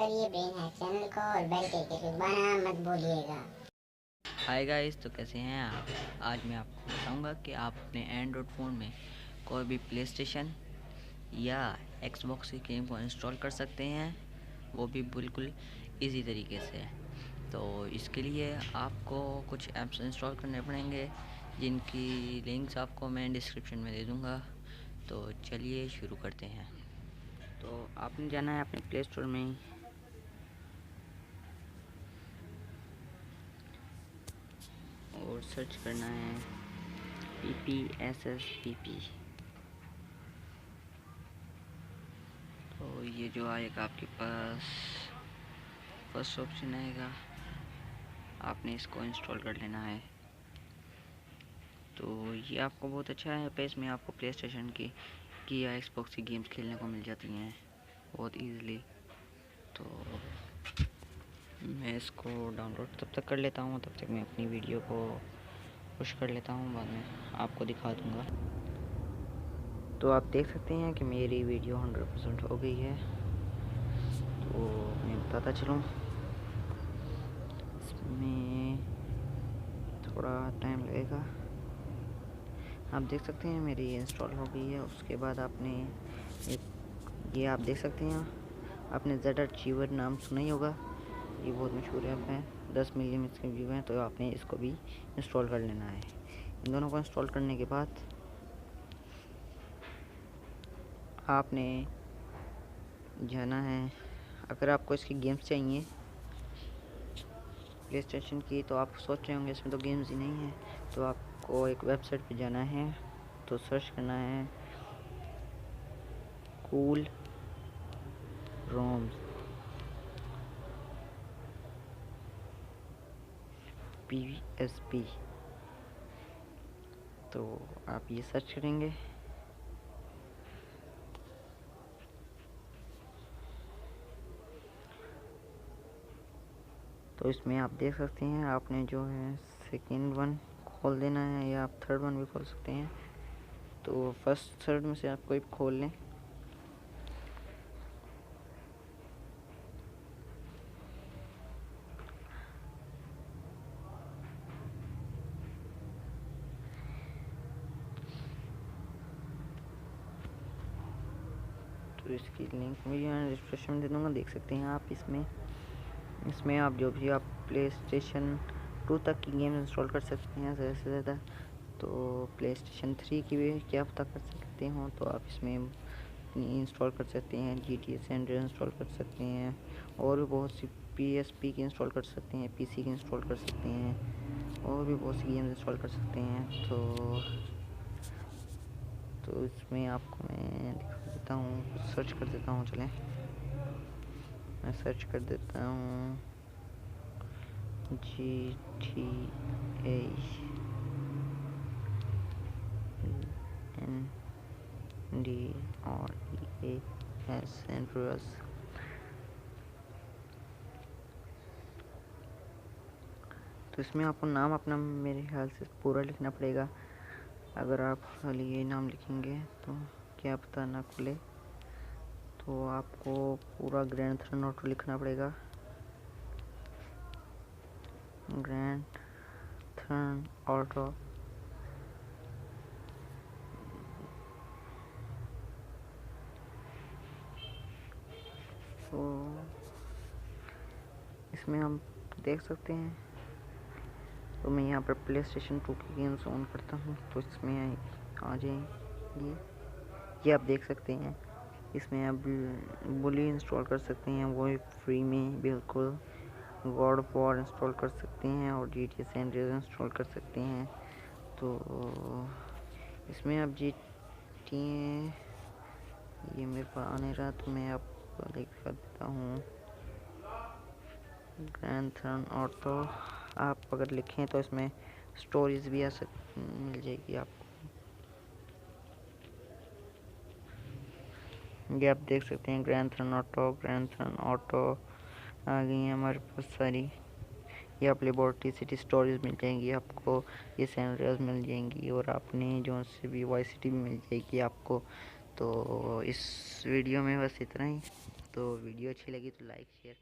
करिए brain hack channel को और बेल के आइकन को दबाना मत भूलिएगा। हाय गाइस, तो कैसे हैं आप। आज मैं आपको बताऊंगा कि आप अपने एंड्रॉयड फ़ोन में कोई भी प्ले स्टेशन या एक्सबॉक्स की गेम को इंस्टॉल कर सकते हैं, वो भी बिल्कुल इजी तरीके से। तो इसके लिए आपको कुछ ऐप्स इंस्टॉल करने पड़ेंगे, जिनकी लिंक्स आपको मैं डिस्क्रिप्शन में दे दूंगा। तो चलिए शुरू करते हैं। तो आपने जाना है अपने प्ले स्टोर में और सर्च करना है PPSSPP। तो ये जो आएगा आपके पास फर्स्ट ऑप्शन आएगा, आपने इसको इंस्टॉल कर लेना है। तो ये आपको बहुत अच्छा है पे, इसमें आपको प्ले स्टेशन की या एक्सबॉक्स की गेम्स खेलने को मिल जाती हैं बहुत इजीली। तो मैं इसको डाउनलोड तब तक कर लेता हूँ, तब तक मैं अपनी वीडियो को पुश कर लेता हूँ, बाद में आपको दिखा दूँगा। तो आप देख सकते हैं कि मेरी वीडियो 100% हो गई है। तो मैं बताता चलूँ, इसमें थोड़ा टाइम लगेगा। आप देख सकते हैं मेरी इंस्टॉल हो गई है। उसके बाद आपने ये आप देख सकते हैं, आपने ज़ेड अचीवर नाम सुना ही होगा, ये बहुत मशहूर ऐप है, 10 मिलियन इसके व्यू हैं। तो आपने इसको भी इंस्टॉल कर लेना है। इन दोनों को इंस्टॉल करने के बाद आपने जाना है, अगर आपको इसकी गेम्स चाहिए प्ले स्टेशन की, तो आप सोच रहे होंगे इसमें तो गेम्स ही नहीं है। तो आपको एक वेबसाइट पे जाना है, तो सर्च करना है कूल रोम्स PSP। तो आप ये सर्च करेंगे, तो इसमें आप देख सकते हैं, आपने जो है सेकेंड वन खोल देना है या आप थर्ड वन भी खोल सकते हैं। तो फर्स्ट थर्ड में से आप कोई खोल लें। तो इसकी लिंक भी यहाँ डिस्क्रिप्शन में दे दूँगा, देख सकते हैं आप। इसमें आप जो भी आप प्ले स्टेशन 2 तक की गेम इंस्टॉल कर सकते हैं ज़्यादा से ज़्यादा। तो प्ले स्टेशन 3 की भी क्या पता कर सकते हो, तो आप इसमें इंस्टॉल कर सकते हैं। GTA सैन इंस्टॉल कर सकते हैं, और भी बहुत सी PSP की इंस्टॉल कर सकते हैं, PC की इंस्टॉल कर सकते हैं, और भी बहुत सी गेम्स इंस्टॉल कर सकते हैं। तो इसमें आपको मैं दिखा देता हूँ, सर्च कर देता हूँ। चलें, मैं सर्च कर देता हूँ GTA NDREAS। तो इसमें आपको नाम अपना मेरे ख्याल से पूरा लिखना पड़ेगा। अगर आप खाली ये नाम लिखेंगे तो क्या पता ना खुले, तो आपको पूरा ग्रैंड थेफ्ट ऑटो लिखना पड़ेगा। ग्रैंड थेफ्ट ऑटो तो इसमें हम देख सकते हैं। तो मैं यहाँ पर प्ले स्टेशन 2 की गेम्स ऑन करता हूँ, तो इसमें आ जाएंगी। ये आप देख सकते हैं, इसमें आप बुली इंस्टॉल कर सकते हैं, वो फ्री में बिल्कुल। गॉड ऑफ वॉर इंस्टॉल कर सकते हैं, और GTA सैन अंड्रेआस इंस्टॉल कर सकते हैं। तो इसमें आप GTA, ये मेरे पास आने रहा, तो मैं आपको दिखा देता हूँ। ग्रैंड थेफ्ट ऑटो आप अगर लिखें तो इसमें स्टोरीज भी मिल जाएगी आपको। ये आप देख सकते हैं, ग्रैंड थेफ्ट ऑटो आ गई हैं हमारे पास सारी। ये आप लिबर्टी सिटी स्टोरीज मिल जाएंगी आपको, ये सैन अंड्रेआस मिल जाएंगी, और आपने जो से भी वाई सिटी भी मिल जाएगी आपको। तो इस वीडियो में बस इतना ही। तो वीडियो अच्छी लगी तो लाइक शेयर